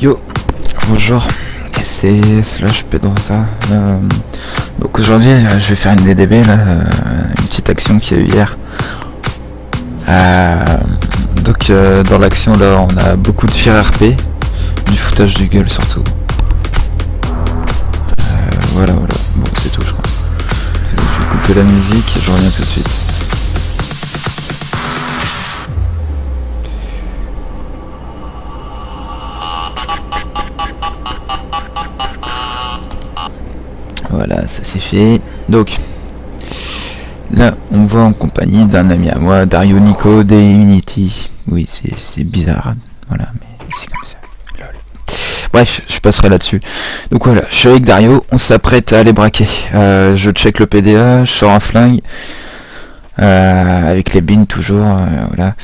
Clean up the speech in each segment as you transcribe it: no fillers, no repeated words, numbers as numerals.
Yo, bonjour, c'est slash Pedrosa. Donc aujourd'hui je vais faire une DDB là, une petite action qu'il y a eu hier. Donc dans l'action là on a beaucoup de fir RP, du foutage de gueule surtout. Voilà, bon c'est tout je crois. Je vais couper la musique et je reviens tout de suite. Voilà, ça c'est fait. Donc là on va en compagnie d'un ami à moi, Dario Nico des Unity. Oui, c'est bizarre, voilà, mais c'est comme ça. Lol. Bref, je passerai là-dessus. Donc voilà, je suis avec Dario, on s'apprête à aller braquer. Je check le PDA, je sors un flingue avec les bins toujours, voilà.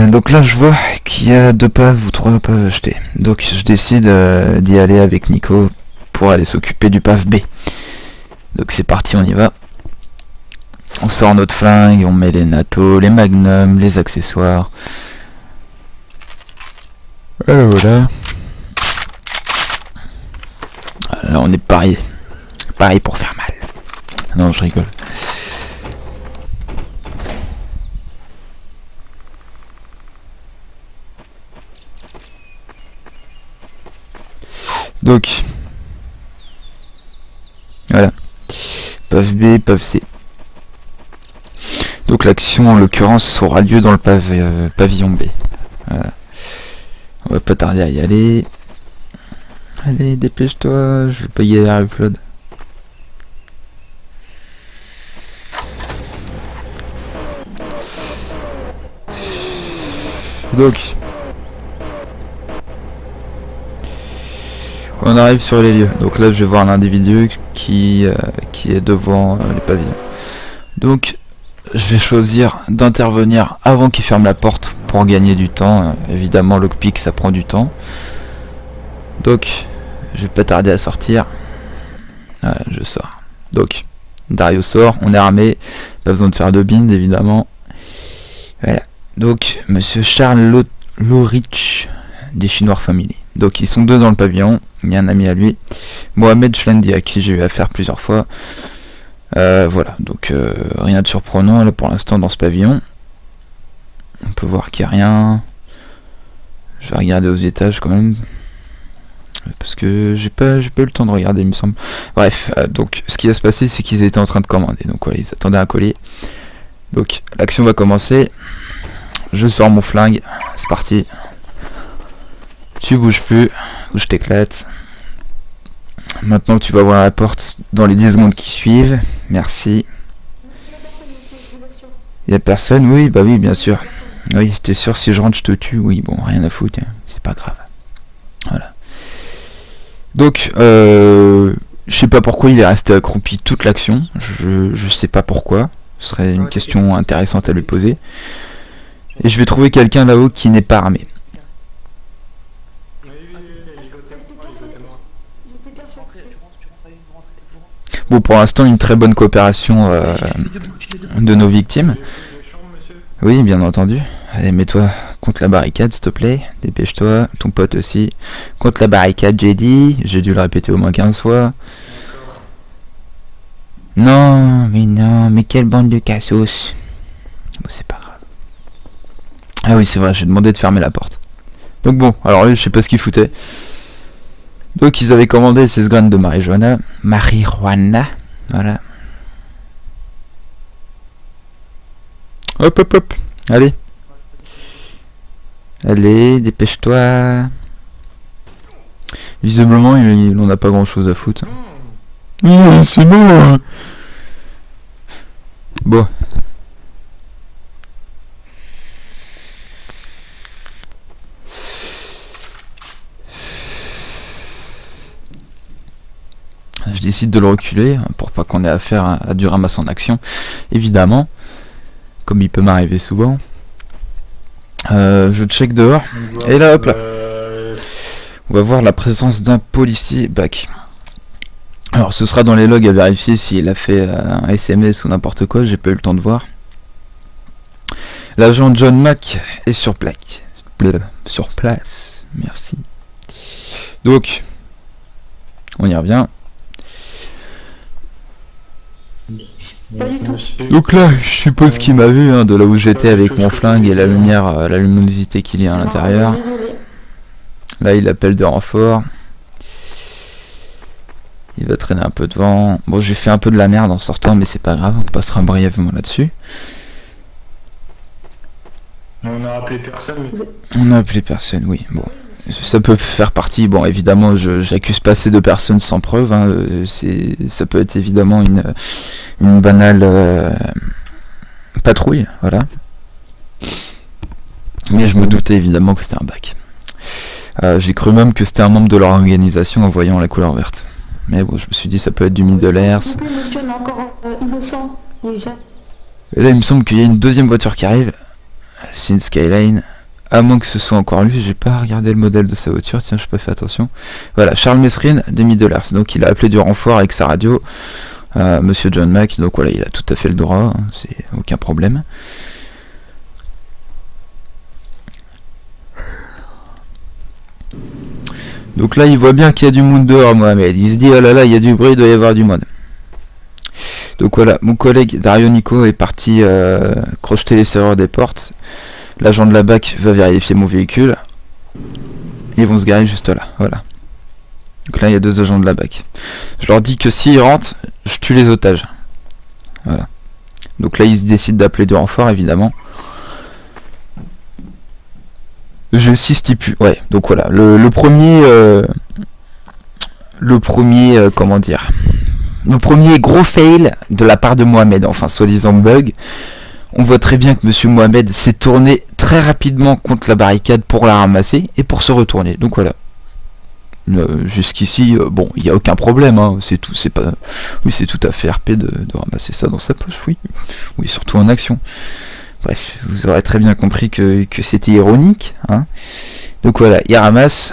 Donc là je vois qu'il y a 2 paves ou 3 paves achetés. Donc je décide d'y aller avec Nico pour aller s'occuper du pave B. Donc c'est parti, on y va. On sort notre flingue, on met les NATO, les magnums, les accessoires. Et voilà. Là on est parié pour faire mal. Non, je rigole. Donc voilà, pave B, pave C. Donc l'action en l'occurrence aura lieu dans le pavillon B. Voilà. On va pas tarder à y aller. Allez, dépêche-toi, je vais pas y aller à upload. Donc on arrive sur les lieux. Donc là je vais voir l'individu qui est devant les pavillons. Donc je vais choisir d'intervenir avant qu'il ferme la porte pour gagner du temps. Évidemment lockpick ça prend du temps. Donc je vais pas tarder à sortir. Voilà, je sors. Donc Dario sort, on est armé, pas besoin de faire de bind évidemment. Voilà. Donc monsieur Charles Lorich des Chinois Family. Donc ils sont 2 dans le pavillon, il y a un ami à lui, Mohamed Chlendi, à qui j'ai eu affaire plusieurs fois. Voilà, donc rien de surprenant là pour l'instant dans ce pavillon. On peut voir qu'il n'y a rien. Je vais regarder aux étages quand même, parce que j'ai pas eu le temps de regarder il me semble. Bref, donc ce qui va se passer c'est qu'ils étaient en train de commander, donc voilà, ils attendaient un colis. Donc l'action va commencer, je sors mon flingue, c'est parti. Tu bouges plus, ou je t'éclate. Maintenant tu vas voir la porte dans les 10 secondes qui suivent. Merci. Y'a personne? Oui, bah oui, bien sûr. Oui, t'es sûr si je rentre je te tue? Oui, bon, rien à foutre, hein. C'est pas grave. Voilà. Donc, je sais pas pourquoi il est resté accroupi toute l'action. Je sais pas pourquoi. Ce serait une question intéressante à lui poser. Et je vais trouver quelqu'un là-haut qui n'est pas armé. Bon, pour l'instant, une très bonne coopération de nos victimes. Oui, bien entendu. Allez, mets-toi contre la barricade, s'il te plaît. Dépêche-toi. Ton pote aussi. Contre la barricade, j'ai dit. J'ai dû le répéter au moins 15 fois. Non, mais quelle bande de cassos. Bon, c'est pas grave. Ah oui, c'est vrai, j'ai demandé de fermer la porte. Donc bon, alors lui, je sais pas ce qu'il foutait. Donc ils avaient commandé 16 grammes de marijuana, voilà. Hop, allez, dépêche-toi. Visiblement, il en a pas grand-chose à foutre. C'est bon. Bon. Je décide de le reculer pour pas qu'on ait affaire à du ramasse en action, évidemment, comme il peut m'arriver souvent. Je check dehors, et là hop là, on va voir la présence d'un policier back. Alors ce sera dans les logs à vérifier s'il a fait un SMS ou n'importe quoi, j'ai pas eu le temps de voir. L'agent John Mack est sur sur place. Merci. Donc, on y revient. Pas du tout. Donc là, je suppose qu'il m'a vu, hein, de là où j'étais avec mon flingue et la lumière, la luminosité qu'il y a à l'intérieur. Désolé. Là, il appelle des renforts. Il va traîner un peu devant. Bon, j'ai fait un peu de la merde en sortant, mais c'est pas grave, on passera brièvement là-dessus. On a appelé personne. On a appelé personne, oui. Bon, ça peut faire partie. Bon, évidemment, j'accuse pas ces deux personnes sans preuve. Hein. Ça peut être évidemment une banale patrouille, voilà. Mais je me doutais évidemment que c'était un bac. J'ai cru même que c'était un membre de leur organisation en voyant la couleur verte. Mais bon, je me suis dit ça peut être du Middle Earth. S'il vous plaît, monsieur, on est encore innocent. Déjà. Et là, il me semble qu'il y a une deuxième voiture qui arrive. C'est une Skyline. À moins que ce soit encore lui, j'ai pas regardé le modèle de sa voiture, tiens, j'ai pas fait attention. Voilà, Charles Mesrine des Middle Earth. Donc il a appelé du renfort avec sa radio. Monsieur John Mack, donc voilà, il a tout à fait le droit, hein, c'est aucun problème. Donc là, il voit bien qu'il y a du monde dehors, Mohamed. Il se dit, oh là là, il y a du bruit, il doit y avoir du monde. Donc voilà, mon collègue Dario Nico est parti crocheter les serrures des portes. L'agent de la BAC va vérifier mon véhicule. Ils vont se garer juste là, voilà. Donc là, il y a deux agents de la BAC. Je leur dis que s'ils rentrent, je tue les otages. Voilà. Donc là, ils décident d'appeler du renfort, évidemment. Je stipule. Ouais, donc voilà. Le premier, comment dire, le premier gros fail de la part de Mohamed, enfin soi-disant bug. On voit très bien que Monsieur Mohamed s'est tourné très rapidement contre la barricade pour la ramasser et pour se retourner. Donc voilà. Jusqu'ici, bon, il n'y a aucun problème, hein, c'est tout, c'est pas, oui, c'est tout à fait RP de ramasser ça dans sa poche, oui, oui, surtout en action. Bref, vous aurez très bien compris que c'était ironique, hein. Donc voilà, il ramasse,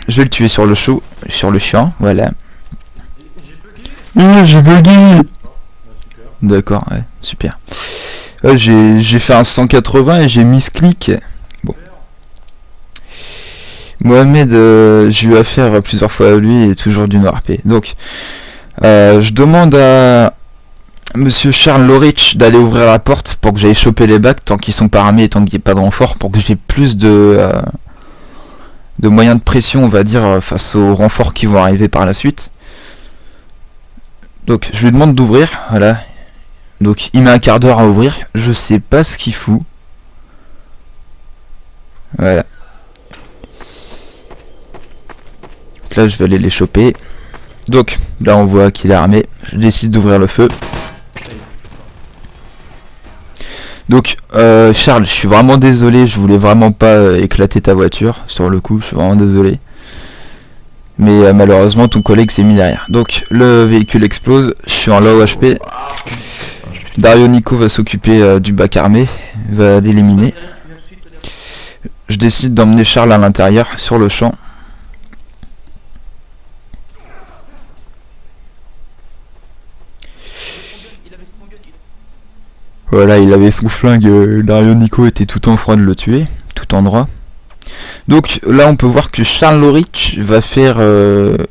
je vais le tuer sur le champ, voilà. J'ai bugué. D'accord, ouais, super. J'ai fait un 180 et j'ai mis ce clic. Bon. Mohamed, j'ai eu affaire plusieurs fois à lui et toujours du noir RP. Donc, je demande à Monsieur Charles Lorich d'aller ouvrir la porte pour que j'aille choper les bacs tant qu'ils sont pas armés et tant qu'il n'y ait pas de renfort pour que j'ai plus de moyens de pression, on va dire, face aux renforts qui vont arriver par la suite. Donc, je lui demande d'ouvrir, voilà. Donc, il met un quart d'heure à ouvrir. Je sais pas ce qu'il fout. Voilà. Là je vais aller les choper. Donc là on voit qu'il est armé. Je décide d'ouvrir le feu. Donc Charles, je suis vraiment désolé, je voulais vraiment pas éclater ta voiture. Sur le coup, je suis vraiment désolé. Mais malheureusement ton collègue s'est mis derrière. Donc le véhicule explose, je suis en low HP. Dario Nico va s'occuper du bac armé, va l'éliminer. Je décide d'emmener Charles à l'intérieur, sur le champ. Voilà, il avait son flingue, Dario Nico était tout en train de le tuer, tout en droit. Donc là on peut voir que Charles Lorich va faire,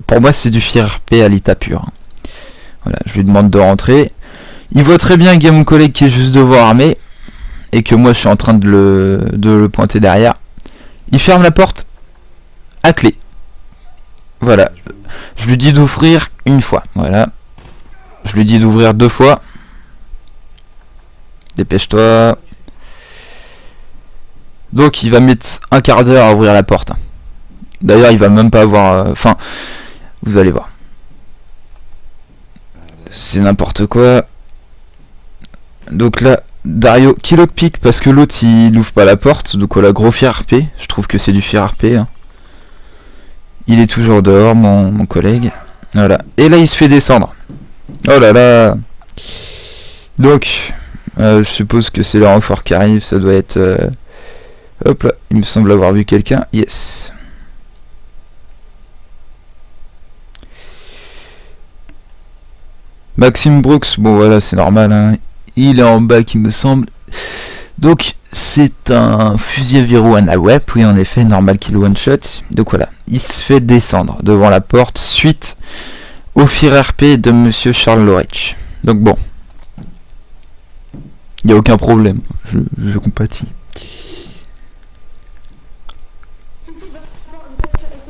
pour moi c'est du fier RP à l'état pur. Voilà, je lui demande de rentrer. Il voit très bien qu'il y a mon collègue qui est juste devant armé, et que moi je suis en train de le pointer derrière. Il ferme la porte à clé. Voilà, je lui dis d'ouvrir une fois, voilà. Je lui dis d'ouvrir deux fois. Dépêche-toi. Donc il va mettre un quart d'heure à ouvrir la porte. D'ailleurs il va même pas avoir... Enfin, vous allez voir. C'est n'importe quoi. Donc là, Dario qui lockpick parce que l'autre il ouvre pas la porte. Donc voilà, gros fier RP. Je trouve que c'est du fier RP. Hein. Il est toujours dehors, mon collègue. Voilà. Et là il se fait descendre. Oh là là. Donc... je suppose que c'est le renfort qui arrive, ça doit être... hop là, il me semble avoir vu quelqu'un. Yes. Maxime Brooks, bon voilà, c'est normal, hein. Il est en bas, il me semble. Donc, c'est un fusil à verrou AWP, oui en effet, normal kill one shot. Donc voilà, il se fait descendre devant la porte suite au fir RP de monsieur Charles Lorich. Donc bon, il n'y a aucun problème, je compatis.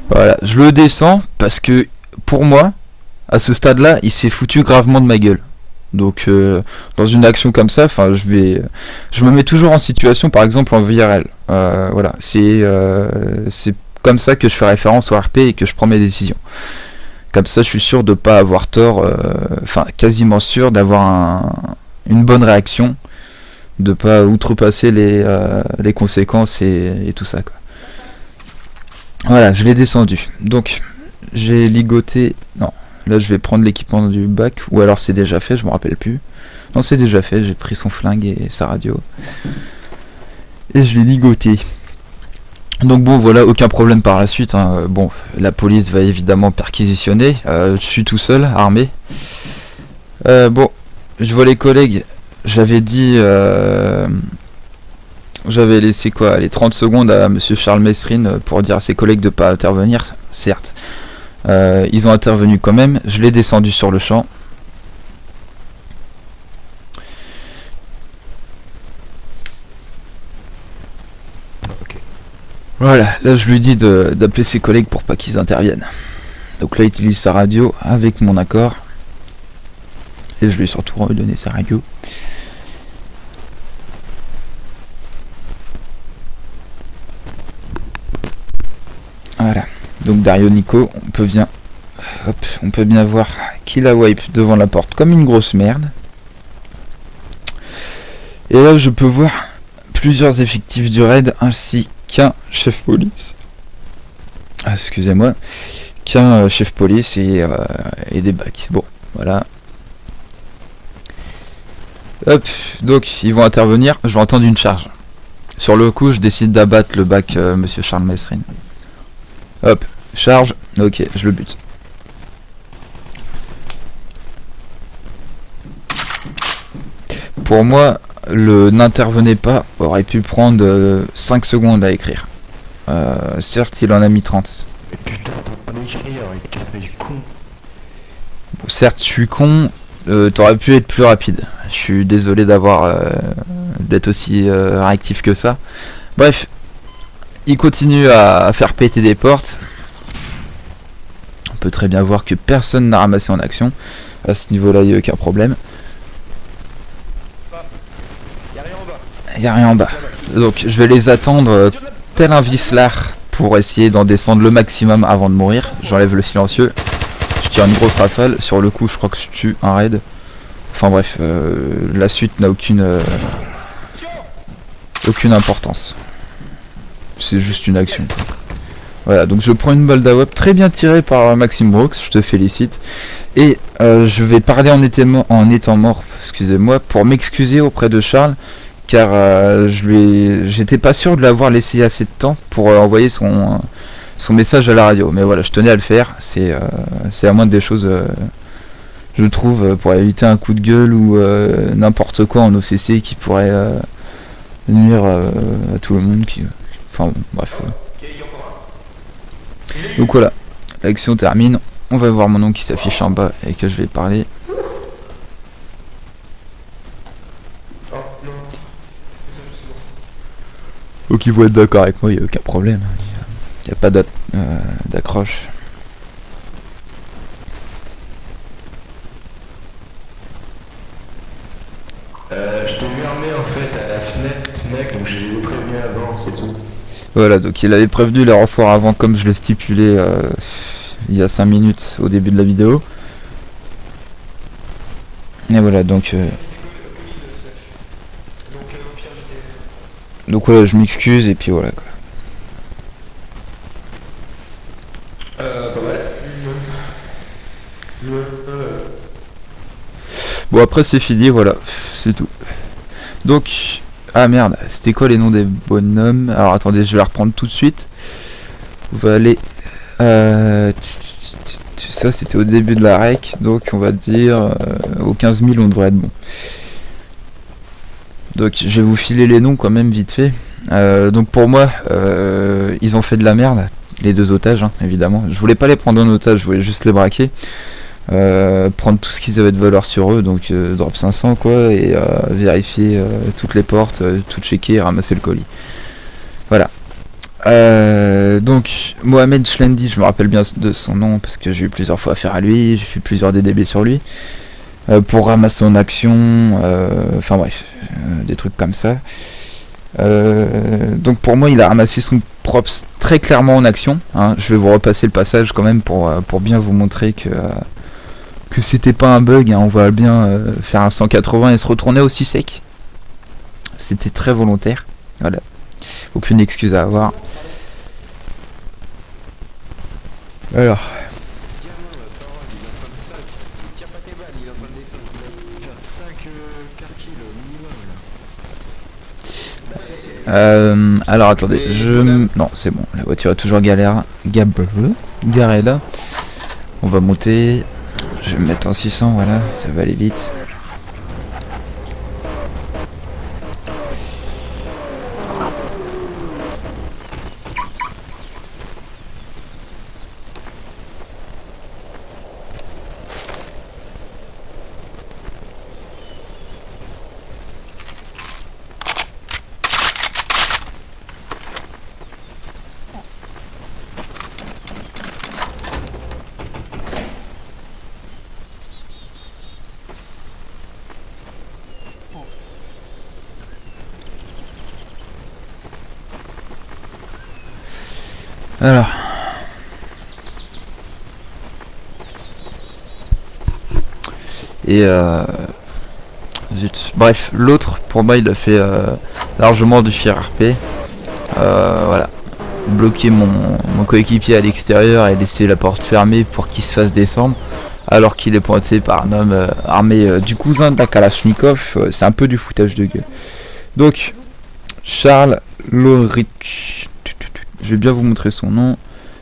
Voilà, je le descends parce que pour moi, à ce stade-là, il s'est foutu gravement de ma gueule. Donc dans une action comme ça, enfin je me mets toujours en situation, par exemple en VRL. Voilà, c'est comme ça que je fais référence au RP et que je prends mes décisions. Comme ça, je suis sûr de pas avoir tort, enfin quasiment sûr d'avoir une bonne réaction, de pas outrepasser les conséquences et tout ça quoi. Voilà, je l'ai descendu. Donc j'ai ligoté. Non, là je vais prendre l'équipement du bac, ou alors c'est déjà fait, je me rappelle plus. Non, c'est déjà fait, j'ai pris son flingue et sa radio. Et je l'ai ligoté. Donc bon, voilà, aucun problème par la suite. Hein. Bon, la police va évidemment perquisitionner. Je suis tout seul, armé. Bon, je vois les collègues. J'avais dit... J'avais laissé quoi, les 30 secondes à monsieur Charles Mesrine pour dire à ses collègues de pas intervenir, certes. Ils ont intervenu quand même, je l'ai descendu sur le champ. Ok. Voilà, là je lui dis d'appeler ses collègues pour pas qu'ils interviennent. Donc là il utilise sa radio avec mon accord. Et je lui ai surtout redonné sa radio. Voilà, donc Dario Nico, on peut bien voir qu'il a wipe devant la porte comme une grosse merde. Et là je peux voir plusieurs effectifs du raid ainsi qu'un chef police. Excusez-moi, qu'un chef police et des bacs. Bon, voilà. Hop, donc ils vont intervenir, je vais entendre une charge. Sur le coup, je décide d'abattre le bac monsieur Charles Mesrine. Hop, charge, ok, je le bute. Pour moi, le n'intervenez pas aurait pu prendre 5 secondes à écrire. Certes, il en a mis 30. Mais putain, t'as pas d'écrire, il est con. Bon, certes, je suis con, t'aurais pu être plus rapide. Je suis désolé d'être aussi réactif que ça. Bref. Il continue à faire péter des portes. On peut très bien voir que personne n'a ramassé en action. À ce niveau-là, il n'y a aucun problème. Il n'y a rien en bas. Donc je vais les attendre tel un vicelard pour essayer d'en descendre le maximum avant de mourir. J'enlève le silencieux. Je tire une grosse rafale. Sur le coup, je crois que je tue un raid. Enfin bref, la suite n'a aucune importance. C'est juste une action. Voilà, donc je prends une balle d'AWP très bien tirée par Maxime Brooks, je te félicite. Et je vais parler en étant mort, excusez-moi, pour m'excuser auprès de Charles, car j'étais pas sûr de l'avoir laissé assez de temps pour envoyer son message à la radio. Mais voilà, je tenais à le faire, c'est la moindre des choses, je trouve, pour éviter un coup de gueule ou n'importe quoi en OCC qui pourrait nuire à tout le monde qui... Enfin bon, bref. Voilà. Donc voilà, l'action termine. On va voir mon nom qui s'affiche en bas et que je vais parler. Donc ils vont être d'accord avec moi, il n'y a aucun problème. Il n'y a pas d'accroche. Je t'ai vu armé en fait à la fenêtre, mec, donc j'ai prévenu avant, c'est tout. Voilà, donc il avait prévenu les renforts avant, comme je l'ai stipulé il y a 5 minutes au début de la vidéo. Et voilà, donc voilà, je m'excuse et puis voilà quoi. Bon après c'est fini, voilà, c'est tout. Donc, ah merde, c'était quoi les noms des bonhommes? Alors attendez, je vais la reprendre tout de suite. On va aller... ça c'était au début de la rec, donc on va dire au 15 000 on devrait être bon. Donc je vais vous filer les noms quand même vite fait. Donc pour moi, ils ont fait de la merde, les deux otages, hein, évidemment. Je voulais pas les prendre en otage, je voulais juste les braquer. Prendre tout ce qu'ils avaient de valeur sur eux, donc drop 500 quoi, et vérifier toutes les portes, tout checker et ramasser le colis. Voilà. Donc Mohamed Chlendi, je me rappelle bien de son nom parce que j'ai eu plusieurs fois affaire à lui, j'ai fait plusieurs DDB sur lui. Pour ramasser son action, enfin bref, des trucs comme ça. Donc pour moi il a ramassé son props très clairement en action, hein. Je vais vous repasser le passage quand même pour bien vous montrer que c'était pas un bug, hein. On va bien faire un 180 et se retourner aussi sec. C'était très volontaire, voilà, aucune excuse à avoir. Alors alors attendez, non c'est bon, la voiture est toujours garée là. On va monter, je vais me mettre en 600, voilà, ça va aller vite. Alors et zut. Bref, l'autre pour moi il a fait largement du fir RP. Voilà, bloquer mon coéquipier à l'extérieur et laisser la porte fermée pour qu'il se fasse descendre alors qu'il est pointé par un homme armé du cousin de la Kalachnikov. C'est un peu du foutage de gueule. Donc Charles Lorich, je vais bien vous montrer son nom.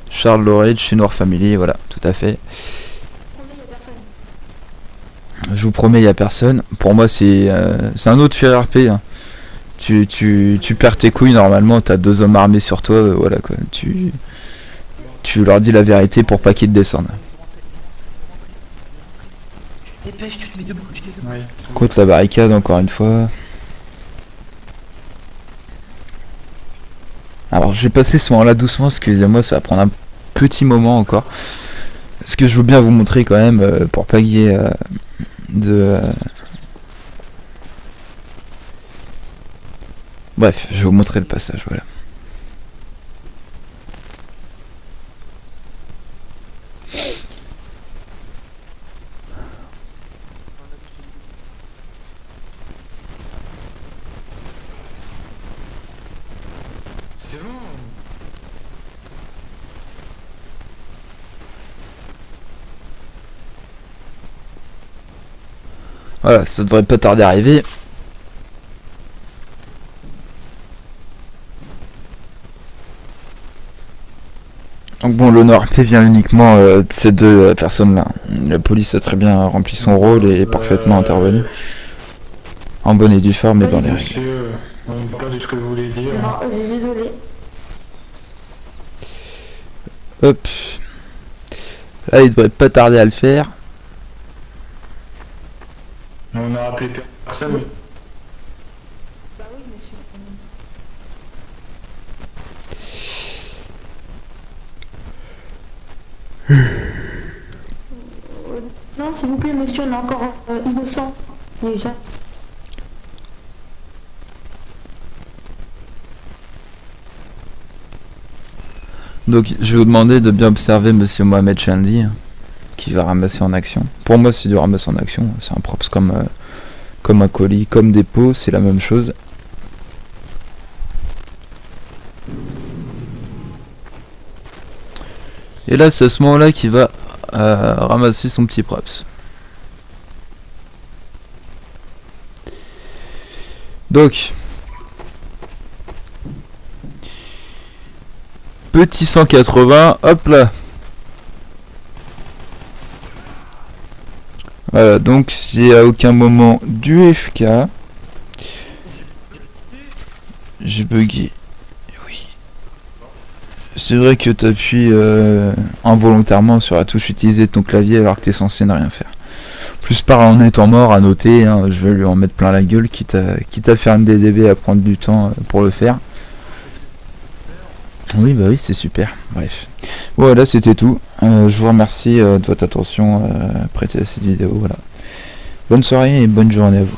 Charles Lorich chez Noir Family, voilà, tout à fait. Je vous promets, il n'y a personne. Pour moi, c'est un autre fir RP, hein. Tu perds tes couilles normalement, t'as deux hommes armés sur toi, voilà quoi. Tu leur dis la vérité pour pas qu'ils te descendent. Dépêche, tu te mets debout, tu te mets debout. Contre la barricade encore une fois. Alors je vais passer ce moment là doucement, excusez-moi, ça va prendre un petit moment encore. Parce que je veux bien vous montrer quand même, pour pas qu'il y ait Bref, je vais vous montrer le passage, voilà. C'est bon. Voilà, ça devrait pas tarder à arriver. Donc bon, l'honneur RP vient uniquement de ces deux personnes-là. La police a très bien rempli son rôle et est parfaitement intervenue. En bonne et due forme et dans les règles. Monsieur, on n'a pas de ce que vous voulez dire. Non, désolé. Hop. Là, il devrait pas tarder à le faire. On a appelé personne. Bah oui, monsieur. Non, s'il vous plaît, monsieur, on est encore innocent. Déjà. Donc, je vais vous demander de bien observer monsieur Mohamed Chandi, qui va ramasser en action. Pour moi, c'est du ramasse en action. C'est un props comme un colis, comme des pots, c'est la même chose. Et là, c'est à ce moment-là qu'il va ramasser son petit props. Donc, petit 180, hop là. Voilà, donc c'est à aucun moment du FK. J'ai bugué. Oui. C'est vrai que t'appuies involontairement sur la touche utilisée de ton clavier alors que t'es censé ne rien faire. Plus par en étant mort à noter, hein, je vais lui en mettre plein la gueule, quitte à faire une DDB à prendre du temps pour le faire. Oui, bah oui, c'est super. Bref. Voilà, c'était tout. Je vous remercie de votre attention prêtée à cette vidéo. Voilà. Bonne soirée et bonne journée à vous.